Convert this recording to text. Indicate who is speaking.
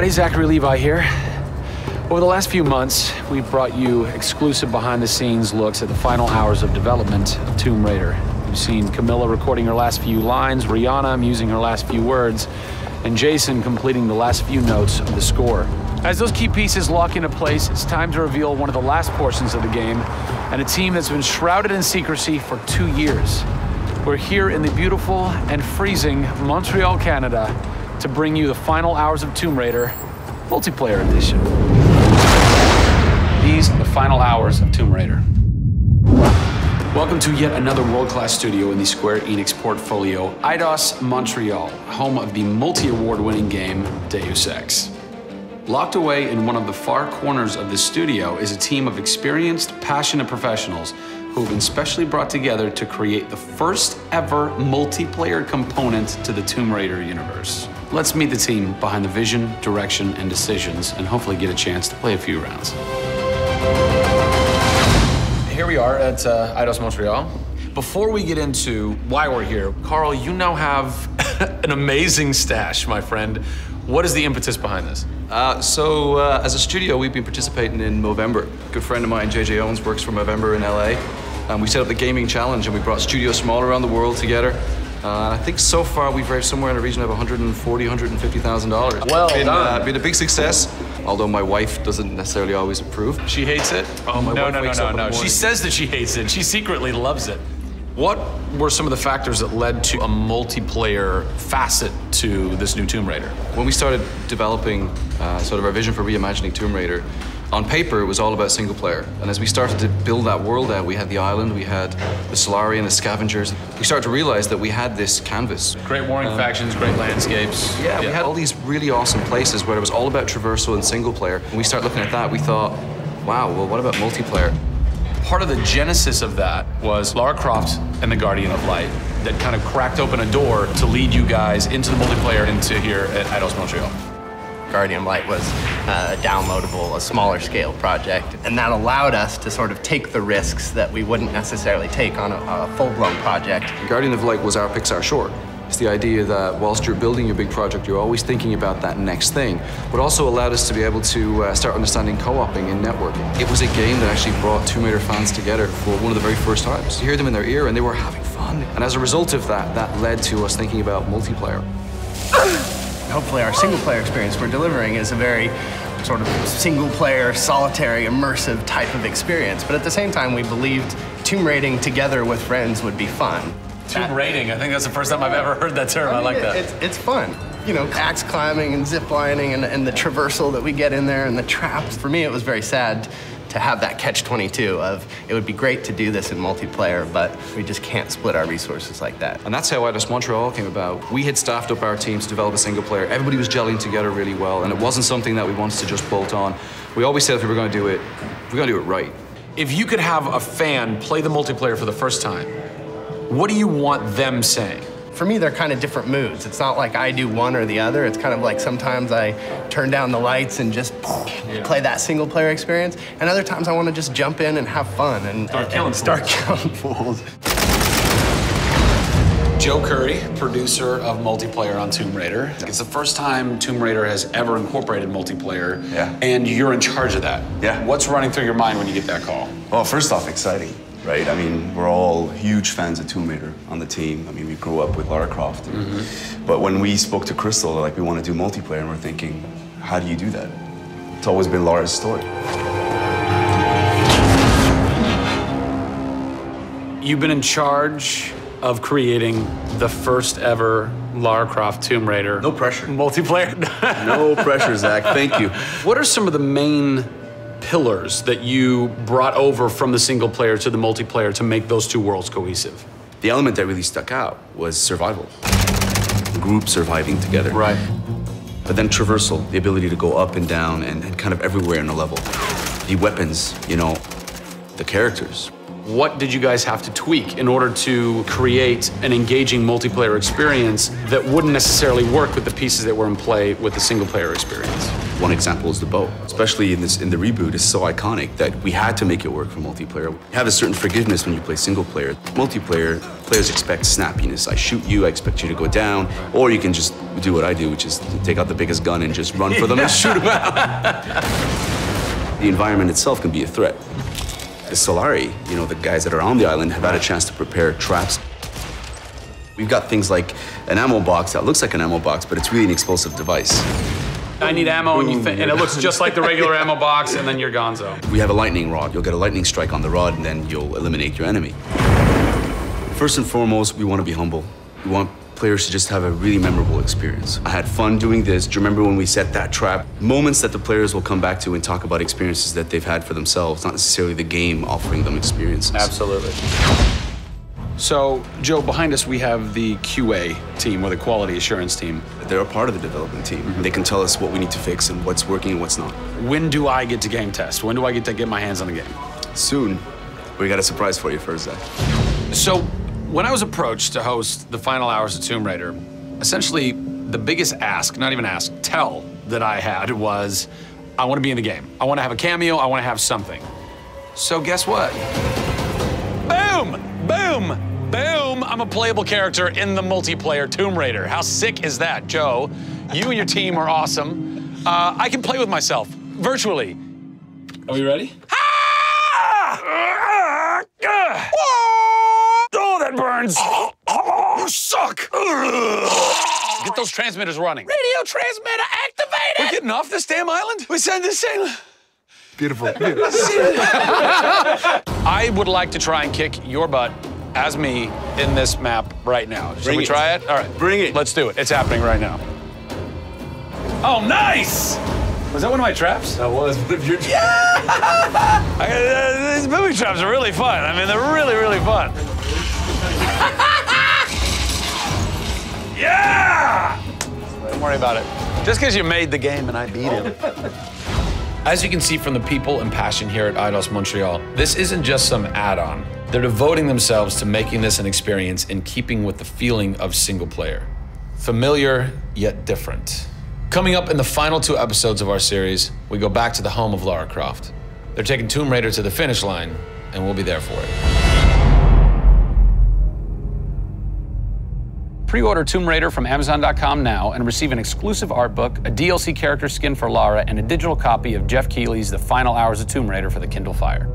Speaker 1: everybody, Zachary Levi here. Over the last few months, we've brought you exclusive behind-the-scenes looks at the final hours of development of Tomb Raider. You've seen Camilla recording her last few lines, Rihanna musing her last few words, and Jason completing the last few notes of the score. As those key pieces lock into place, it's time to reveal one of the last portions of the game, and a team that's been shrouded in secrecy for 2 years. We're here in the beautiful and freezing Montreal, Canada, to bring you the final hours of Tomb Raider multiplayer edition. These are the final hours of Tomb Raider. Welcome to yet another world-class studio in the Square Enix portfolio, Eidos Montreal, home of the multi-award-winning game Deus Ex. Locked away in one of the far corners of the studio is a team of experienced, passionate professionals who have been specially brought together to create the first ever multiplayer component to the Tomb Raider universe. Let's meet the team behind the vision, direction, and decisions, and hopefully get a chance to play a few rounds. Here we are at Eidos Montreal. Before we get into why we're here, Carl, you now have an amazing stash, my friend. What is the impetus behind this?
Speaker 2: As a studio, we've been participating in Movember. A good friend of mine, JJ Owens, works for Movember in LA. And we set up the gaming challenge, and we brought studios from all around the world together. I think so far we've raised somewhere in the region of $140,000, $150,000.
Speaker 1: Well done.
Speaker 2: Been a big success, although my wife doesn't necessarily always approve.
Speaker 1: She hates it?
Speaker 2: Oh, my wife wakes up in the morning.
Speaker 1: She says that she hates it. She secretly loves it. What were some of the factors that led to a multiplayer facet to this new Tomb Raider?
Speaker 2: When we started developing sort of our vision for reimagining Tomb Raider, on paper, it was all about single player. And as we started to build that world out, we had the island, we had the Solarian, the scavengers. We started to realize that we had this canvas.
Speaker 1: Great warring factions, great landscapes.
Speaker 2: Yeah, we had all these really awesome places where it was all about traversal and single player. When we started looking at that, we thought, wow, well, what about multiplayer?
Speaker 1: Part of the genesis of that was Lara Croft and the Guardian of Light that kind of cracked open a door to lead you guys into the multiplayer into here at Eidos Montreal.
Speaker 3: Guardian of Light was a downloadable, a smaller scale project, and that allowed us to sort of take the risks that we wouldn't necessarily take on a full-blown project.
Speaker 2: Guardian of Light was our Pixar short. It's the idea that whilst you're building your big project, you're always thinking about that next thing, but also allowed us to be able to start understanding co-oping and networking. It was a game that actually brought Tomb Raider fans together for one of the very first times. You hear them in their ear and they were having fun. And as a result of that, that led to us thinking about multiplayer.
Speaker 3: Hopefully our single-player experience we're delivering is a very sort of single-player, solitary, immersive type of experience. But at the same time, we believed tomb raiding together with friends would be fun.
Speaker 1: Tomb raiding, I think that's the first time I've ever heard that term. I like that.
Speaker 3: It's fun. You know, axe climbing and zip lining and the traversal that we get in there and the traps. For me, it was very sad to have that catch-22 of, it would be great to do this in multiplayer, but we just can't split our resources like that.
Speaker 2: And that's how Eidos Montreal came about. We had staffed up our teams to develop a single player. Everybody was gelling together really well, and it wasn't something that we wanted to just bolt on. We always said if we were going to do it, we're going to do it right.
Speaker 1: If you could have a fan play the multiplayer for the first time, what do you want them saying?
Speaker 3: For me, they're kind of different moods. It's not like I do one or the other. It's kind of like sometimes I turn down the lights and just play that single player experience. And other times I want to just jump in and have fun and start killing fools.
Speaker 1: Joe Curry, producer of multiplayer on Tomb Raider. It's the first time Tomb Raider has ever incorporated multiplayer, and you're in charge of that.
Speaker 4: Yeah.
Speaker 1: What's running through your mind when you get that call?
Speaker 4: Well, first off, exciting, right? I mean, we're all huge fans of Tomb Raider on the team. I mean, we grew up with Lara Croft. But when we spoke to Crystal, like, we want to do multiplayer, and we're thinking, how do you do that? It's always been Lara's story.
Speaker 1: You've been in charge of creating the first ever Lara Croft Tomb Raider.
Speaker 4: No pressure.
Speaker 1: Multiplayer.
Speaker 4: No pressure, Zach. Thank you.
Speaker 1: What are some of the main pillars that you brought over from the single player to the multiplayer to make those two worlds cohesive?
Speaker 4: The element that really stuck out was survival. Group surviving together.
Speaker 1: Right.
Speaker 4: But then traversal, the ability to go up and down and kind of everywhere in a level. The weapons, you know, the characters.
Speaker 1: What did you guys have to tweak in order to create an engaging multiplayer experience that wouldn't necessarily work with the pieces that were in play with the single player experience?
Speaker 4: One example is the bow. Especially in the reboot, it's so iconic that we had to make it work for multiplayer. You have a certain forgiveness when you play single player. Multiplayer, players expect snappiness. I shoot you, I expect you to go down, or you can just do what I do, which is take out the biggest gun and just run for them and shoot them out. The environment itself can be a threat. The Solari, you know, the guys that are on the island have had a chance to prepare traps. We've got things like an ammo box that looks like an ammo box, but it's really an explosive device.
Speaker 1: I need ammo, and it looks just like the regular ammo box, and then you're gonzo.
Speaker 4: We have a lightning rod. You'll get a lightning strike on the rod, and then you'll eliminate your enemy. First and foremost, we want to be humble. We want players to just have a really memorable experience. I had fun doing this. Do you remember when we set that trap? Moments that the players will come back to and talk about experiences that they've had for themselves, not necessarily the game offering them experiences.
Speaker 1: Absolutely. So, Joe, behind us we have the QA team, or the quality assurance team.
Speaker 4: They're a part of the development team. They can tell us what we need to fix and what's working and what's not.
Speaker 1: When do I get to game test? When do I get to get my hands on the game?
Speaker 4: Soon. We got a surprise for you first, Zach.
Speaker 1: So, when I was approached to host the final hours of Tomb Raider, essentially the biggest ask, not even ask, tell that I had was, I want to be in the game. I want to have a cameo, I want to have something. So guess what? Boom! Boom! Boom! I'm a playable character in the multiplayer Tomb Raider. How sick is that, Joe? You and your team are awesome. I can play with myself, virtually. Are we ready? Oh, that burns! You suck! Get those transmitters running. Radio transmitter activated! We're getting off this damn island? We send this thing.
Speaker 4: Beautiful.
Speaker 1: I would like to try and kick your butt as me in this map right now. Should we try it? All right.
Speaker 4: Bring it.
Speaker 1: Let's do it. It's happening right now. Oh, nice! Was that one of my traps?
Speaker 4: That was one of your traps.
Speaker 1: Yeah! These movie traps are really fun. I mean, they're really, really fun. Yeah! Don't worry about it. Just because you made the game and I beat it. As you can see from the people and passion here at Eidos Montreal, this isn't just some add-on. They're devoting themselves to making this an experience in keeping with the feeling of single player. Familiar, yet different. Coming up in the final 2 episodes of our series, we go back to the home of Lara Croft. They're taking Tomb Raider to the finish line, and we'll be there for it. Pre-order Tomb Raider from Amazon.com now and receive an exclusive art book, a DLC character skin for Lara, and a digital copy of Jeff Keighley's The Final Hours of Tomb Raider for the Kindle Fire.